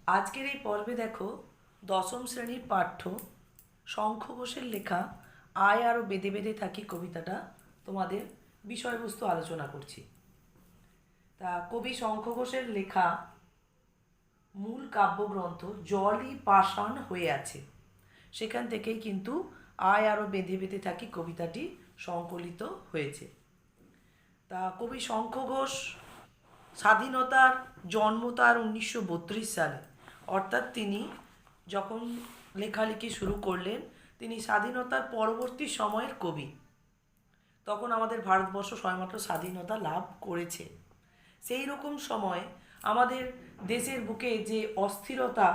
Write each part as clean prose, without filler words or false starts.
আজকের এই পর্বে দেখো দশম শ্রেণীর পাঠ্য শঙ্খ ঘোষের লেখা আয় আরও বেঁধে বেঁধে থাকি কবিতাটা তোমাদের বিষয়বস্তু আলোচনা করছি। তা কবি শঙ্খ ঘোষের লেখা মূল কাব্যগ্রন্থ জলই পাষাণ হয়ে আছে, সেখান থেকেই কিন্তু আয় আরও বেঁধে বেঁধে থাকি কবিতাটি সংকলিত হয়েছে। তা কবি শঙ্খ ঘোষ স্বাধীনতার জন্ম তার 1932 সালে, অর্থাৎ তিনি যখন লেখালেখি শুরু করলেন তিনি স্বাধীনতার পরবর্তী সময়ের কবি। তখন আমাদের ভারতবর্ষ সবেমাত্র স্বাধীনতা লাভ করেছে। সেই রকম সময় আমাদের দেশের বুকে যে অস্থিরতা,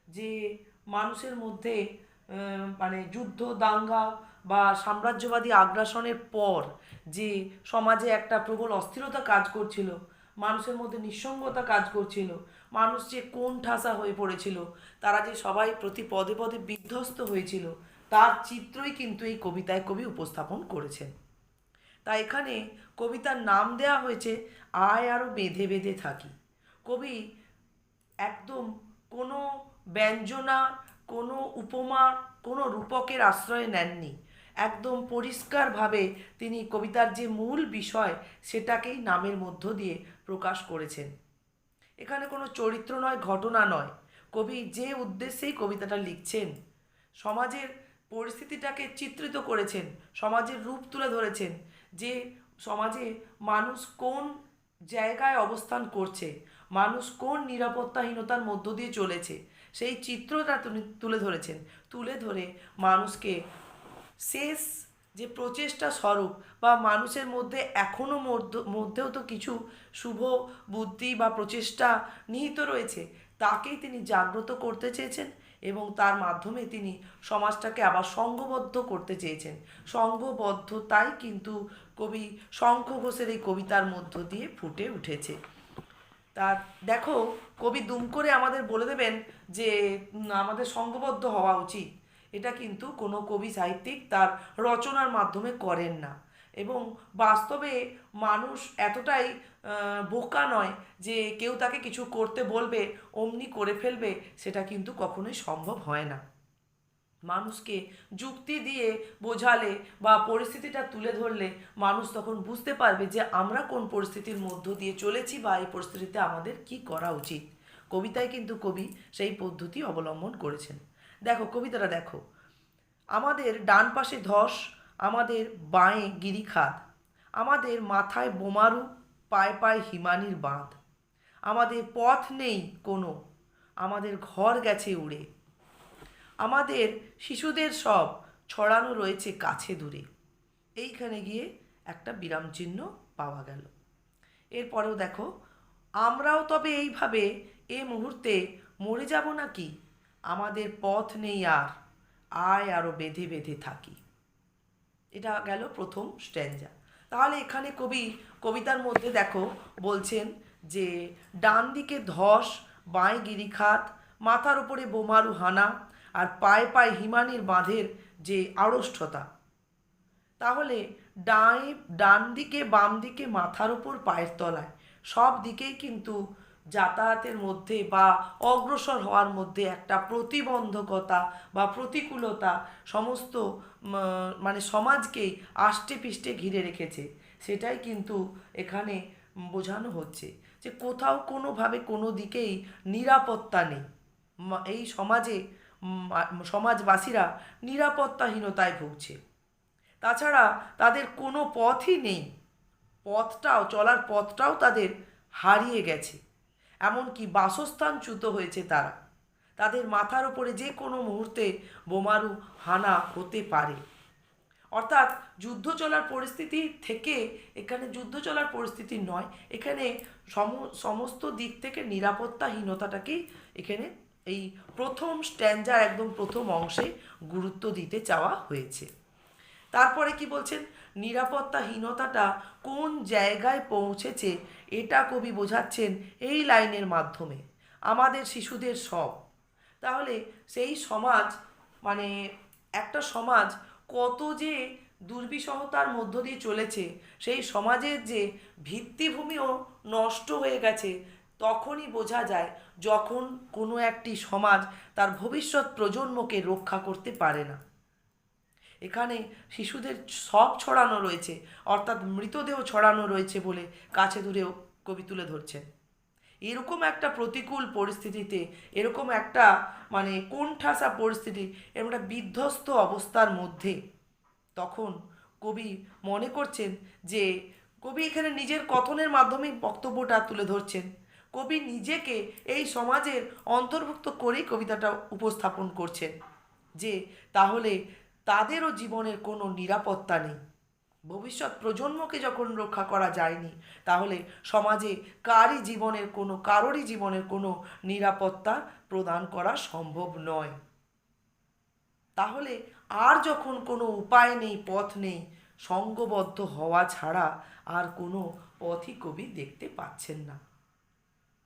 যে মানুষের মধ্যে মানে যুদ্ধ দাঙ্গা বা সাম্রাজ্যবাদী আগ্রাসনের পর যে সমাজে একটা প্রবল অস্থিরতা কাজ করছিল, মানুষের মধ্যে নিঃসঙ্গতা কাজ করছিল, মানুষ যে কোণ ঠাসা হয়ে পড়েছিল, তারা যে সবাই প্রতি পদে পদে বিধ্বস্ত হয়েছিল, তার চিত্রই কিন্তু এই কবিতায় কবি উপস্থাপন করেছেন। তা এখানে কবিতার নাম দেওয়া হয়েছে আয় আরও বেঁধে বেঁধে থাকি। কবি একদম কোনো ব্যঞ্জনা, কোনো উপমা, কোনো রূপকের আশ্রয় নেননি। একদম পরিষ্কারভাবে তিনি কবিতার যে মূল বিষয় সেটাকেই নামের মধ্য দিয়ে প্রকাশ করেছেন। এখানে কোনো চরিত্র নয়, ঘটনা নয়, কবি যে উদ্দেশ্যেই কবিতাটা লিখছেন সমাজের পরিস্থিতিটাকে চিত্রিত করেছেন, সমাজের রূপ তুলে ধরেছেন, যে সমাজে মানুষ কোন জায়গায় অবস্থান করছে, মানুষ কোন নিরাপত্তাহীনতার মধ্য দিয়ে চলেছে, সেই চিত্রটা তিনি তুলে ধরেছেন। তুলে ধরে মানুষকে শেষ যে প্রচেষ্টা স্বরূপ বা মানুষের মধ্যে এখনও মধ্যেও তো কিছু শুভ বুদ্ধি বা প্রচেষ্টা নিহিত রয়েছে, তাকেই তিনি জাগ্রত করতে চেয়েছেন এবং তার মাধ্যমে তিনি সমাজটাকে আবার সংঘবদ্ধ করতে চেয়েছেন। সংঘবদ্ধতাই কিন্তু কবি শঙ্খ ঘোষের এই কবিতার মধ্য দিয়ে ফুটে উঠেছে। তা দেখো, কবি দুম করে আমাদের বলে দেবেন যে আমাদের সংঘবদ্ধ হওয়া উচিত, এটা কিন্তু কোনো কবি সাহিত্যিক তার রচনার মাধ্যমে করেন না। এবং বাস্তবে মানুষ এতটাই বোকা নয় যে কেউ তাকে কিছু করতে বলবে অমনি করে ফেলবে, সেটা কিন্তু কখনোই সম্ভব হয় না। মানুষকে যুক্তি দিয়ে বোঝালে বা পরিস্থিতিটা তুলে ধরলে মানুষ তখন বুঝতে পারবে যে আমরা কোন পরিস্থিতির মধ্য দিয়ে চলেছি বা এই পরিস্থিতিতে আমাদের কি করা উচিত। কবিতায় কিন্তু কবি সেই পদ্ধতি অবলম্বন করেছেন। দেখো কবিতাটা দেখো, আমাদের ডান পাশে ধস, আমাদের বাঁয়ে গিরিখাত, আমাদের মাথায় বোমারু, পায়ে পায়ে হিমানির বাঁধ, আমাদের পথ নেই কোনো, আমাদের ঘর গেছে উড়ে, আমাদের শিশুদের সব ছড়ানো রয়েছে কাছে দূরে। এইখানে গিয়ে একটা বিরাম চিহ্ন পাওয়া গেল। এরপরেও দেখো, আমরাও তবে এইভাবে এ মুহূর্তে মরে যাব নাকি, আমাদের পথ নেই আর, আয় আরও বেঁধে বেঁধে থাকি। এটা গেল প্রথম স্ট্যাঞ্জা। তাহলে এখানে কবি কবিতার মধ্যে দেখো বলছেন যে ডান দিকে ধস, বাঁয়ে গিরিখাত, মাথার উপরে বোমারু হানা, আর পায়ে পায়ে হিমানির বাঁধের যে আড়ষ্ঠতা। তাহলে ডান দিকে বাম দিকে মাথার উপর পায়ের তলায় সব দিকেই কিন্তু যাতায়াতের মধ্যে বা অগ্রসর হওয়ার মধ্যে একটা প্রতিবন্ধকতা বা প্রতিকূলতা সমস্ত মানে সমাজকেই আষ্টে পিষ্টে ঘিরে রেখেছে। সেটাই কিন্তু এখানে বোঝানো হচ্ছে যে কোথাও কোনোভাবে কোনো দিকেই নিরাপত্তা নেই। এই সমাজে সমাজবাসীরা নিরাপত্তাহীনতায় ভুগছে। তাছাড়া তাদের কোনো পথই নেই, চলার পথটাও তাদের হারিয়ে গেছে, এমনকি বাসস্থানচ্যুত হয়েছে তারা। তাদের মাথার ওপরে যে কোনো মুহূর্তে বোমারু হানা হতে পারে। অর্থাৎ যুদ্ধ চলার পরিস্থিতি থেকে এখানে যুদ্ধ চলার পরিস্থিতি নয়, এখানে সমস্ত দিক থেকে নিরাপত্তাহীনতাটাকেই এখানে এই প্রথম স্ট্যাঞ্জার একদম প্রথম অংশে গুরুত্ব দিতে চাওয়া হয়েছে। তারপরে কি বলছেন, নিরাপত্তাহীনতাটা কোন জায়গায় পৌঁছেছে এটা কবি বোঝাচ্ছেন এই লাইনের মাধ্যমে, আমাদের শিশুদের সব। তাহলে সেই সমাজ মানে একটা সমাজ কত যে দুর্বিষহতার মধ্য দিয়ে চলেছে, সেই সমাজের যে ভিত্তিভূমিও নষ্ট হয়ে গেছে, তখনই বোঝা যায় যখন কোনো একটি সমাজ তার ভবিষ্যৎ প্রজন্মকে রক্ষা করতে পারে না। এখানে শিশুদের সব ছড়ানো রয়েছে, অর্থাৎ মৃতদেহ ছড়ানো রয়েছে বলে কাছে দূরেও কবি তুলে ধরছেন। এরকম একটা প্রতিকূল পরিস্থিতিতে, এরকম একটা কোণঠাসা পরিস্থিতি, এরকম একটা বিধ্বস্ত অবস্থার মধ্যে তখন কবি মনে করছেন যে কবি এখানে নিজের কথনের মাধ্যমেই বক্তব্যটা তুলে ধরছেন। কবি নিজেকে এই সমাজের অন্তর্ভুক্ত করেই কবিতাটা উপস্থাপন করছেন যে তাহলে তাদেরও জীবনের কোনো নিরাপত্তা নেই। ভবিষ্যৎ প্রজন্মকে যখন রক্ষা করা যায়নি, তাহলে সমাজে কারোরই জীবনের কোনো নিরাপত্তা প্রদান করা সম্ভব নয়। তাহলে আর যখন কোনো উপায় নেই, পথ নেই, সঙ্গবদ্ধ হওয়া ছাড়া আর কোনো পথই কবি দেখতে পাচ্ছেন না।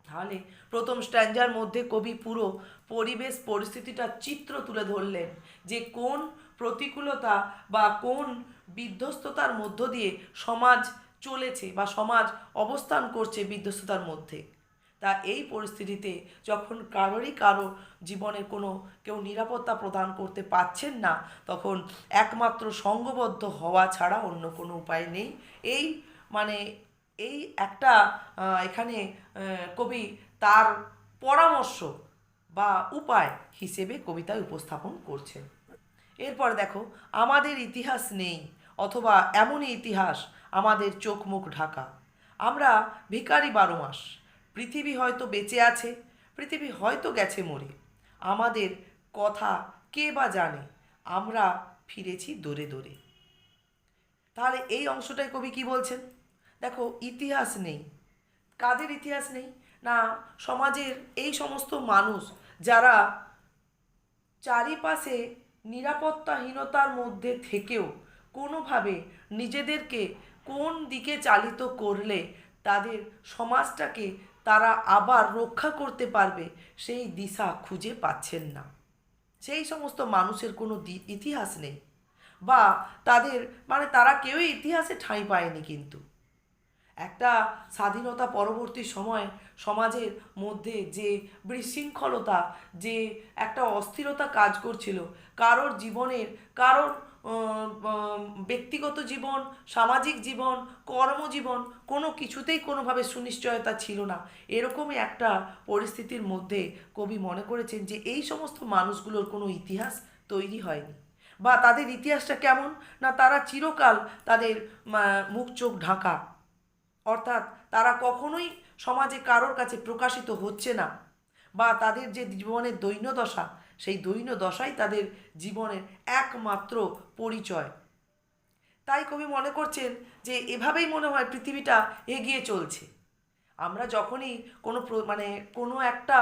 তাহলে প্রথম স্ট্যাঞ্জার মধ্যে কবি পুরো পরিবেশ পরিস্থিতিটা চিত্র তুলে ধরলেন যে কোন প্রতিকূলতা বা কোন বিধ্বস্ততার মধ্য দিয়ে সমাজ চলেছে বা সমাজ অবস্থান করছে বিধ্বস্ততার মধ্যে। তা এই পরিস্থিতিতে যখন কারো জীবনে কেউ নিরাপত্তা প্রদান করতে পারছেন না, তখন একমাত্র সঙ্গবদ্ধ হওয়া ছাড়া অন্য কোনো উপায় নেই। এই মানে এই একটা এখানে কবি তার পরামর্শ বা উপায় হিসেবে কবিতায় উপস্থাপন করছেন। এরপর দেখো, আমাদের ইতিহাস নেই, অথবা এমনই ইতিহাস আমাদের চোখ মুখ ঢাকা। আমরা ভিখারি 12 মাস। পৃথিবী হয়তো বেঁচে আছে, পৃথিবী হয়তো গেছে মরে। আমাদের কথা কে বা জানে, আমরা ফিরেছি দৌড়ে দৌড়ে। তাহলে এই অংশটায় কবি কি বলছেন? দেখো, ইতিহাস নেই। কাদের ইতিহাস নেই? না, সমাজের এই সমস্ত মানুষ যারা চারিপাশে নিরাপত্তাহীনতার মধ্যে থেকেও কোনোভাবে নিজেদেরকে কোন দিকে চালিত করলে তাদের সমাজটাকে তারা আবার রক্ষা করতে পারবে, সেই দিশা খুঁজে পাচ্ছেন না। সেই সমস্ত মানুষের কোনো ইতিহাস নেই, বা তাদের তারা কেউই ইতিহাসে ঠাঁই পায়নি। কিন্তু একটা স্বাধীনতা পরবর্তী সময় সমাজের মধ্যে যে বিশৃঙ্খলতা, যে একটা অস্থিরতা কাজ করছিল, কারোর জীবনের, কারোর ব্যক্তিগত জীবন, সামাজিক জীবন, কর্মজীবন, কোনো কিছুতেই কোনোভাবে সুনিশ্চয়তা ছিল না। এরকমই একটা পরিস্থিতির মধ্যে কবি মনে করেছেন যে এই সমস্ত মানুষগুলোর কোনো ইতিহাস তৈরি হয়নি, বা তাদের ইতিহাসটা কেমন না, তারা চিরকাল তাদের মুখ চোখ ঢাকা, অর্থাৎ তারা কখনোই সমাজে কারোর কাছে প্রকাশিত হচ্ছে না, বা তাদের যে জীবনের দৈন্যদশা, সেই দৈন্যদশাই তাদের জীবনের একমাত্র পরিচয়। তাই কবি মনে করছেন যে এভাবেই মনে হয় পৃথিবীটা এগিয়ে চলছে। আমরা যখনই কোনো একটা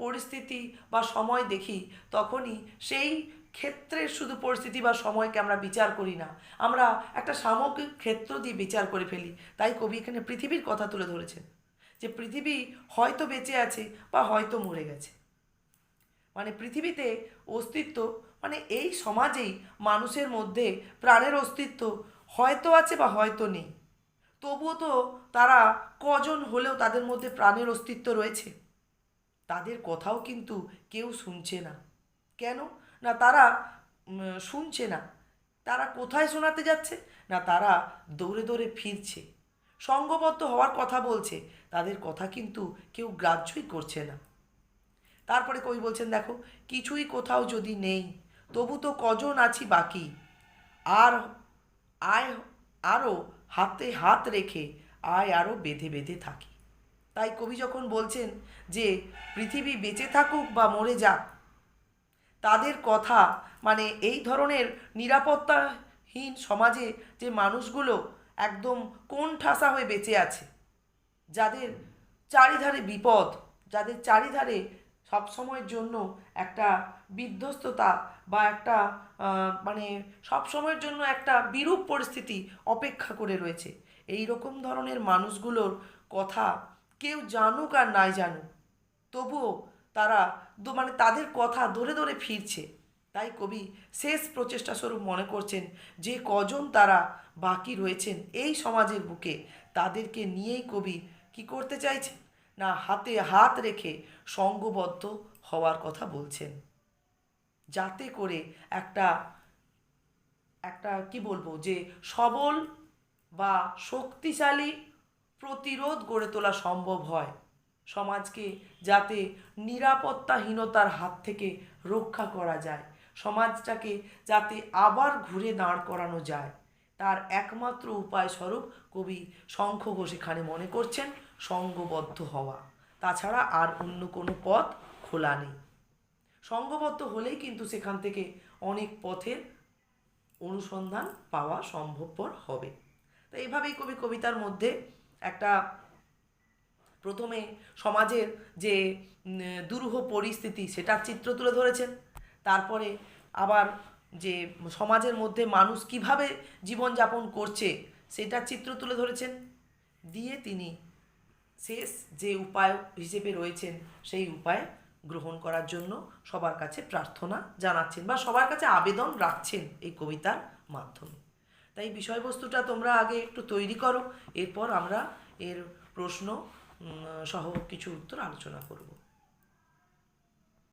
পরিস্থিতি বা সময় দেখি, তখনই সেই ক্ষেত্রের শুধু পরিস্থিতি বা সময়কে আমরা বিচার করি না, আমরা একটা সামগ্রিক ক্ষেত্র দিয়ে বিচার করে ফেলি। তাই কবি এখানে পৃথিবীর কথা তুলে ধরেছেন যে পৃথিবী হয়তো বেঁচে আছে বা হয়তো মরে গেছে। পৃথিবীতে অস্তিত্ব, এই সমাজেই মানুষের মধ্যে প্রাণের অস্তিত্ব হয়তো আছে বা হয়তো নেই। তবুও তো তারা কজন হলেও তাদের মধ্যে প্রাণের অস্তিত্ব রয়েছে। তাদের কথাও কিন্তু কেউ শুনছে না। কেন না? তারা শুনছে না। তারা কোথায় শোনাতে যাচ্ছে না? তারা দৌড়ে দৌড়ে ফিরছে। সঙ্গবদ্ধ হওয়ার কথা বলছে, তাদের কথা কিন্তু কেউ গ্রাহ্যই করছে না। তারপরে কবি বলছেন, দেখো, কিছুই কোথাও যদি নেই, তবু তো কজন আছি বাকি, আর আয় আরও হাতে হাত রেখে আয় আরও বেঁধে বেঁধে থাকি। তাই কবি যখন বলছেন যে পৃথিবী বেঁচে থাকুক বা মরে যাক, তাদের কথা এই ধরনের নিরাপত্তাহীন সমাজে যে মানুষগুলো একদম কোণঠাসা হয়ে বেঁচে আছে, যাদের চারিধারে বিপদ, যাদের চারিধারে সবসময়ের জন্য একটা বিধ্বস্ততা বা একটা সবসময়ের জন্য একটা বিরূপ পরিস্থিতি অপেক্ষা করে রয়েছে, এই রকম ধরনের মানুষগুলোর কথা কেউ জানুক আর নাই জানুক, তবুও তারা তাদের কথা ধরে ধরে ফিরছে। তাই কবি শেষ প্রচেষ্টা স্বরূপ মনে করছেন যে কজন তারা বাকি রয়েছেন এই সমাজের বুকে, তাদেরকে নিয়েই কবি কি করতে চাইছেন না হাতে হাত রেখে সঙ্গবদ্ধ হওয়ার কথা বলছেন, যাতে করে একটা একটা কি বলবো যে সবল বা শক্তিশালী প্রতিরোধ গড়ে তোলা সম্ভব হয়, সমাজকে যাতে নিরাপত্তাহীনতার হাত থেকে রক্ষা করা যায়, সমাজটাকে যাতে আবার ঘুরে দাঁড় করানো যায়, তার একমাত্র উপায় স্বরূপ কবি শঙ্খ ঘোষ এখানে মনে করছেন সঙ্গবদ্ধ হওয়া। তাছাড়া আর অন্য কোনো পথ খোলা নেই। সঙ্গবদ্ধ হলেই কিন্তু সেখান থেকে অনেক পথের অনুসন্ধান পাওয়া সম্ভবপর হবে। তো এইভাবেই কবি কবিতার মধ্যে একটা প্রথমে সমাজের যে দুরূহ পরিস্থিতি সেটার চিত্র তুলে ধরেছেন, তারপরে আবার যে সমাজের মধ্যে মানুষ কিভাবে জীবনযাপন করছে সেটার চিত্র তুলে ধরেছেন, দিয়ে তিনি শেষ যে উপায় হিসেবে রয়েছেন সেই উপায় গ্রহণ করার জন্য সবার কাছে প্রার্থনা জানাচ্ছেন বা সবার কাছে আবেদন রাখছেন এই কবিতার মাধ্যমে। তাই বিষয়বস্তুটা তোমরা আগে একটু তৈরি করো, এরপর আমরা এর প্রশ্ন সহ কিছু উত্তর আলোচনা করব।